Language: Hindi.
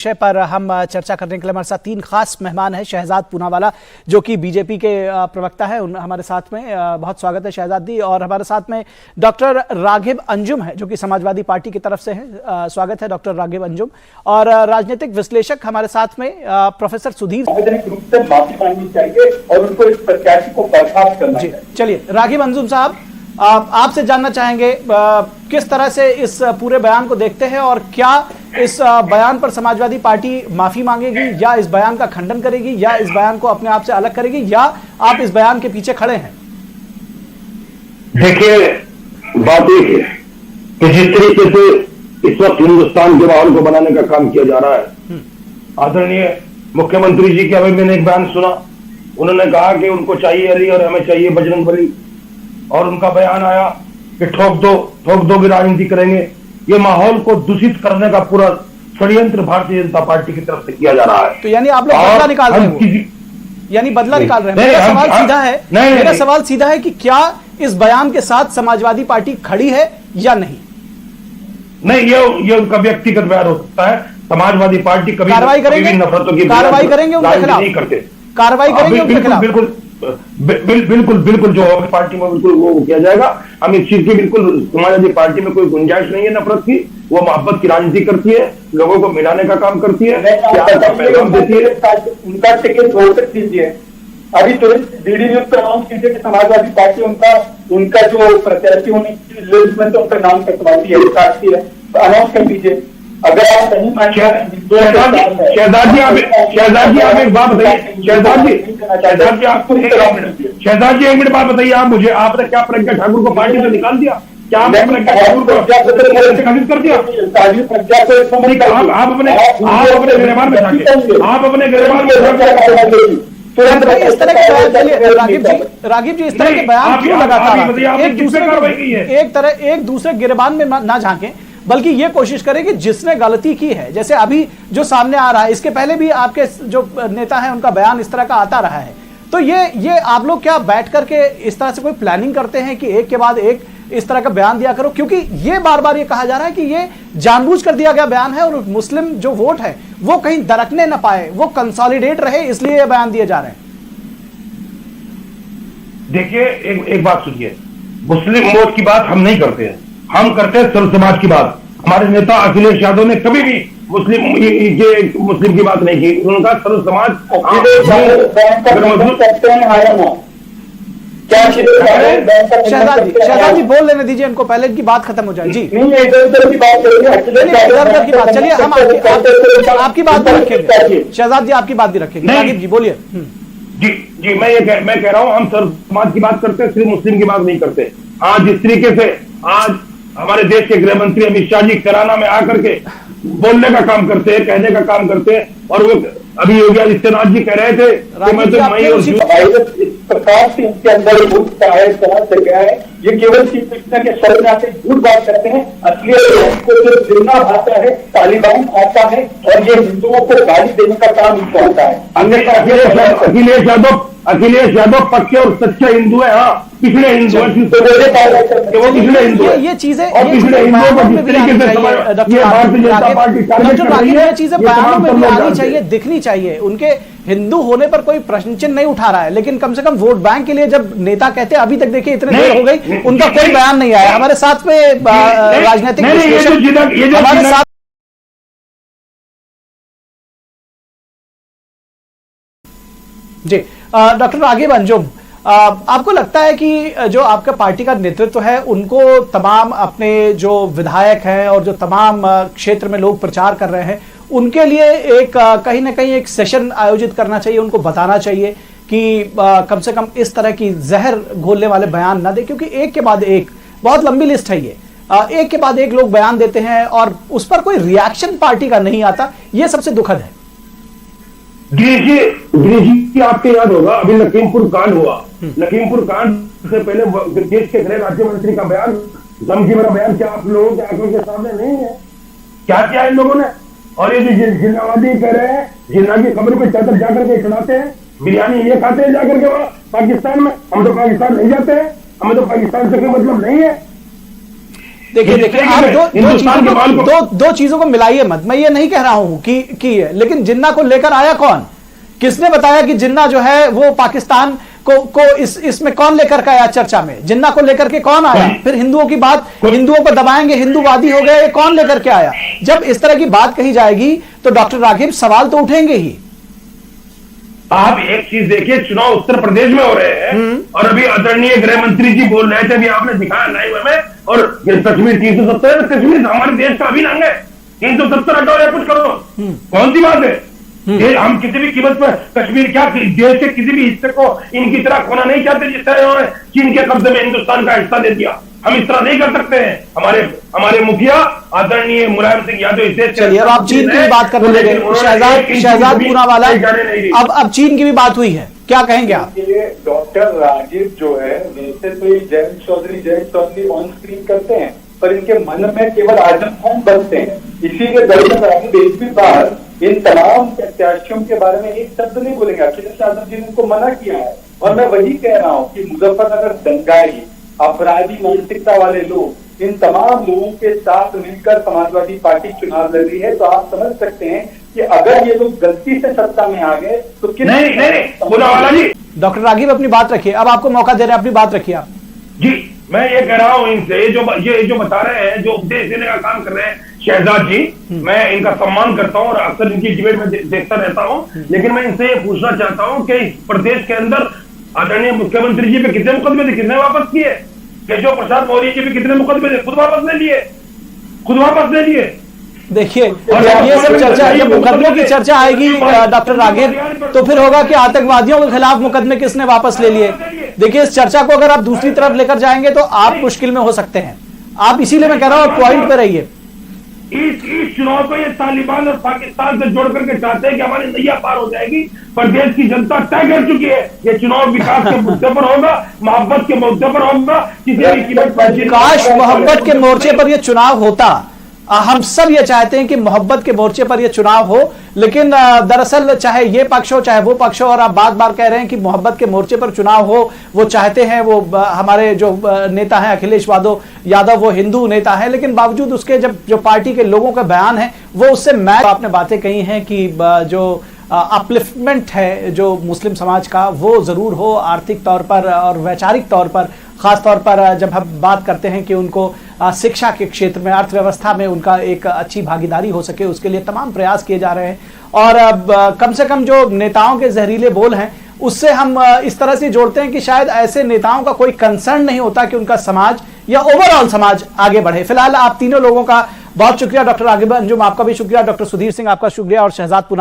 विषय पर हम चर्चा करने के लिए हमारे साथ तीन खास मेहमान हैं। शहजाद पूनावाला जो कि बीजेपी के प्रवक्ता है, हमारे साथ में। बहुत स्वागत है शहजाद जी। और हमारे साथ में डॉक्टर राघिब अंजुम है जो कि समाजवादी पार्टी की तरफ से है। स्वागत है डॉक्टर राघिब अंजुम। और राजनीतिक विश्लेषक हमारे साथ में प्रोफेसर सुधीर। माफी मांगनी चाहिए और उनको इस प्रत्याशी को बर्खास्त करना चाहिए। चलिए राघिब अंजुम साहब, आपसे जानना चाहेंगे किस तरह से इस पूरे बयान को देखते हैं और क्या इस बयान पर समाजवादी पार्टी माफी मांगेगी या इस बयान का खंडन करेगी या इस बयान को अपने आप से अलग करेगी या आप इस बयान के पीछे खड़े हैं? देखिए, बात एक है कि जिस तरीके से इस वक्त हिंदुस्तान के माहौल को बनाने का काम किया जा रहा है, आदरणीय मुख्यमंत्री जी के अभी मैंने एक बयान सुना, उन्होंने कहा कि उनको चाहिए अली और हमें चाहिए बजरंगबली, और उनका बयान आया कि ठोक दो की राजनीति करेंगे। ये माहौल को दूषित करने का पूरा षड्यंत्र भारतीय जनता पार्टी की तरफ से किया जा रहा है। तो यानी आप लोग बदला निकाल रहे हैं, यानी बदला निकाल रहे हैं। मेरा सवाल सीधा है, मेरा सवाल सीधा है कि क्या इस बयान के साथ समाजवादी पार्टी खड़ी है या नहीं? नहीं, ये उनका व्यक्तिगत बयान हो सकता है। समाजवादी पार्टी कभी कार्रवाई करेंगे, नफरतों की कार्रवाई करेंगे उनके खिलाफ, नहीं करते। कार्रवाई करेंगे उनके खिलाफ। बिल्कुल जो होगी पार्टी में बिल्कुल वो किया जाएगा। हम इस चीज की बिल्कुल, समाजवादी पार्टी में कोई गुंजाइश नहीं है नफरत की। वो मोहब्बत की राजनीति करती है, लोगों को मिलाने का काम करती है, पैगाम देती है। उनका टिकट घोषित कीजिए, अभी तुरंत डीडी न्यूज पर अनाउंस कीजिए कि समाजवादी पार्टी उनका जो प्रत्याशी होने की लिस्ट में तो उनका नाम कटवाती है, अनाउंस कर दीजिए। अगर आप नहीं शहजाद जी आप एक बात बताइए। शहजाद जी एक मिनट बात बताइए। आप मुझे, आपने क्या प्रज्ञा ठाकुर को पार्टी से निकाल दिया? क्या आपने प्रज्ञा ठाकुर को खंडित कर दिया? आप अपने गिरबान में जाके, आप अपने गिरबान में इस तरह के राघिब जी इस तरह के बयान क्यों लगातार एक दूसरे गिरबान में ना झांकें, बल्कि ये कोशिश करें कि जिसने गलती की है, जैसे अभी जो सामने आ रहा है, इसके पहले भी आपके जो नेता है उनका बयान इस तरह का आता रहा है। तो ये आप लोग क्या बैठ करके इस तरह से कोई प्लानिंग करते हैं कि एक के बाद एक इस तरह का बयान दिया करो? क्योंकि ये बार बार ये कहा जा रहा है कि ये जानबूझ कर दिया गया बयान है और मुस्लिम जो वोट है वो कहीं दरकने ना पाए, वो कंसोलिडेट रहे, इसलिए ये बयान दिए जा रहे हैं। देखिए, एक बात सुनिए, मुस्लिम वोट की बात हम नहीं करते हैं, हम करते हैं सर्व समाज की बात। हमारे नेता अखिलेश यादव ने कभी भी मुस्लिम की बात नहीं की। उनका सर्व समाज शहजाद जी बोल लेने दीजिए इनको, पहले इनकी बात खत्म हो जाए। जी इधर की बात चलिए, हम आपकी बात भी रखेंगे शहजाद जी, आपकी बात भी रखेंगे। राघिब जी बोलिए। जी मैं कह रहा हूं, हम सर्व समाज की बात करते हैं, सिर्फ मुस्लिम की बात नहीं करते। आज जिस तरीके से आज हमारे देश के गृह मंत्री अमित शाह जी कैराना में आकर के बोलने का काम करते हैं, कहने का काम करते हैं, और वो अभी योगी आदित्यनाथ जी कह रहे थे कि मैं तो मई और इस प्रकार से इनके अंदर गया है। ये केवल चीफ मिनिस्टर के शब्द में आते झूठ बात करते हैं। असलियत को जो जिन्ना भाषा है, तालिबान आता है और ये हिंदुओं को गाली देने का काम इनको होता है। अखिलेश यादव पक्के और सच्चे हिंदू है। हाँ, पिछले हिंदू है, वो पिछले हिंदू है। ये चीजें और पिछले हिंदुओं को जिस तरीके से भारतीय जनता पार्टी टारगेट कर रही है, ये चीजें बयानों में भी आनी चाहिए, दिखनी चाहिए। उनके हिंदू होने पर कोई प्रश्न चिन्ह नहीं उठा रहा है, लेकिन कम से कम वोट बैंक के लिए जब नेता कहते हैं, अभी तक देखिए इतने देर हो गई उनका कोई बयान नहीं आया। हमारे साथ में राजनीतिक हमारे साथ जी डॉक्टर राघिब अंजुम, आपको लगता है कि जो आपका पार्टी का नेतृत्व है उनको तमाम अपने जो विधायक हैं और जो तमाम क्षेत्र में लोग प्रचार कर रहे हैं, उनके लिए एक कहीं ना कहीं एक सेशन आयोजित करना चाहिए, उनको बताना चाहिए कि कम से कम इस तरह की जहर घोलने वाले बयान ना दे? क्योंकि एक के बाद एक बहुत लंबी लिस्ट है, ये एक के बाद एक लोग बयान देते हैं और उस पर कोई रिएक्शन पार्टी का नहीं आता, ये सबसे दुखद है। गिरीश जी आपको याद होगा, अभी लखीमपुर कांड हुआ। लखीमपुर कांड से पहले देश के गृह राज्य मंत्री का बयान, धमकी वाला बयान, क्या आप लोगों के आंखों के सामने नहीं है? क्या किया इन लोगों ने? और ये जो जिन्नावादी कह रहे हैं, जिन्ना की खबर को चादर जाकर के खिलाते हैं, बिरयानी ये खाते हैं जाकर के वहां पाकिस्तान में। हम तो पाकिस्तान नहीं जाते हैं, हमें तो पाकिस्तान से कोई मतलब नहीं है। देखिए आप दो चीजों को मिलाइए मत। मैं ये नहीं कह रहा हूं कि है, लेकिन जिन्ना को लेकर आया कौन? किसने बताया कि जिन्ना जो है वो पाकिस्तान को इसमें कौन लेकर के आया चर्चा में? जिन्ना को लेकर के कौन आया? फिर हिंदुओं की बात, हिंदुओं को दबाएंगे, हिंदूवादी हो गए, ये कौन लेकर के आया? जब इस तरह की बात कही जाएगी तो डॉक्टर राघिब सवाल तो उठेंगे ही। आप एक चीज देखिए, चुनाव उत्तर प्रदेश में हो रहे हैं और अभी आदरणीय गृह मंत्री जी बोल रहे थे, अभी आपने दिखाया लाइव में, और कश्मीर 370, कश्मीर हमारे देश का अभिनंग है। 370 हटाओ या कुछ करो, कौन सी बात है? ये हम किसी भी कीमत पर कश्मीर क्या देश के किसी भी हिस्से को इनकी तरह खोना नहीं चाहते, जिस तरह उन्होंने चीन के कब्जे में हिंदुस्तान का हिस्सा दे दिया। हम इस तरह नहीं कर सकते हैं। हमारे मुखिया आदरणीय मुलायम सिंह यादव इस देश के, अब आप चीन की भी बात करने लगे, शहजाद पूनावाला, अब चीन की भी बात हुई है, क्या कहेंगे आप? डॉक्टर राघिब जो है, वैसे तो ये जयंत चौधरी ऑन स्क्रीन करते हैं, पर इनके मन में केवल आजम खान बसते हैं। इसीलिए डॉक्टर राघिब एक भी बार इन तमाम प्रत्याशियों के बारे में एक शब्द नहीं बोलेंगे। अखिलेश यादव जी ने उनको मना किया है, और मैं वही कह रहा हूँ कि मुजफ्फरनगर दंगाई, अपराधी मानसिकता वाले लोग, इन तमाम लोगों के साथ मिलकर समाजवादी पार्टी चुनाव लड़ रही है। तो आप समझ सकते हैं कि अगर ये लोग गलती से सत्ता में आ गए तो किस नहीं। डॉक्टर राघिब अपनी बात रखिए, अब आपको मौका दे रहे हैं, अपनी बात रखिए आप। जी, मैं ये कह रहा हूं इनसे, ये जो बता रहे हैं, जो उपदेश देने का काम कर रहे हैं शहजाद जी, मैं इनका सम्मान करता हूं और अक्सर इनकी डिबेट में देखता रहता हूं, लेकिन मैं इनसे ये पूछना चाहता हूं कि इस प्रदेश के अंदर आदरणीय मुख्यमंत्री जी पे कितने मुकदमे थे, कितने वापस किए? केशव प्रसाद मौर्य जी पे कितने मुकदमे थे, खुद वापस ले लिए। देखिए ये सब चर्चा, जब मुकदमों की चर्चा आएगी डॉक्टर राघिब, तो फिर होगा कि आतंकवादियों के खिलाफ मुकदमे किसने वापस ले लिए। देखिए इस चर्चा को अगर आप दूसरी तरफ लेकर जाएंगे तो आप मुश्किल में हो सकते हैं। आप इसीलिए मैं कह रहा हूं पॉइंट पे रहिए। इस चुनाव को ये तालिबान और पाकिस्तान से जोड़ करके चाहते हैं कि हमारी नैया पार हो जाएगी, पर देश की जनता तय कर चुकी है ये चुनाव विकास के मुद्दे पर होगा, मोहब्बत के मुद्दे पर होगा। काश मोहब्बत के मोर्चे पर यह चुनाव होता। हम सब ये चाहते हैं कि मोहब्बत के मोर्चे पर यह चुनाव हो, लेकिन दरअसल चाहे ये पक्ष हो चाहे वो पक्ष हो, और आप बार बार कह रहे हैं कि मोहब्बत के मोर्चे पर चुनाव हो, वो चाहते हैं, वो हमारे जो नेता हैं अखिलेश यादव वो हिंदू नेता है, लेकिन बावजूद उसके जब जो पार्टी के लोगों का बयान है वो उससे मैच, आपने बातें कही हैं कि जो अपलिफ्टमेंट है जो मुस्लिम समाज का वो जरूर हो, आर्थिक तौर पर और वैचारिक तौर पर, खास तौर पर जब हम बात करते हैं कि उनको शिक्षा के क्षेत्र में, अर्थव्यवस्था में उनका एक अच्छी भागीदारी हो सके, उसके लिए तमाम प्रयास किए जा रहे हैं। और कम से कम जो नेताओं के जहरीले बोल हैं उससे हम इस तरह से जोड़ते हैं कि शायद ऐसे नेताओं का कोई कंसर्न नहीं होता कि उनका समाज या ओवरऑल समाज आगे बढ़े। फिलहाल आप तीनों लोगों का बहुत शुक्रिया, डॉक्टर राघिब अंजुम आपका भी शुक्रिया, डॉक्टर सुधीर सिंह आपका शुक्रिया, और शहजाद पूनावाला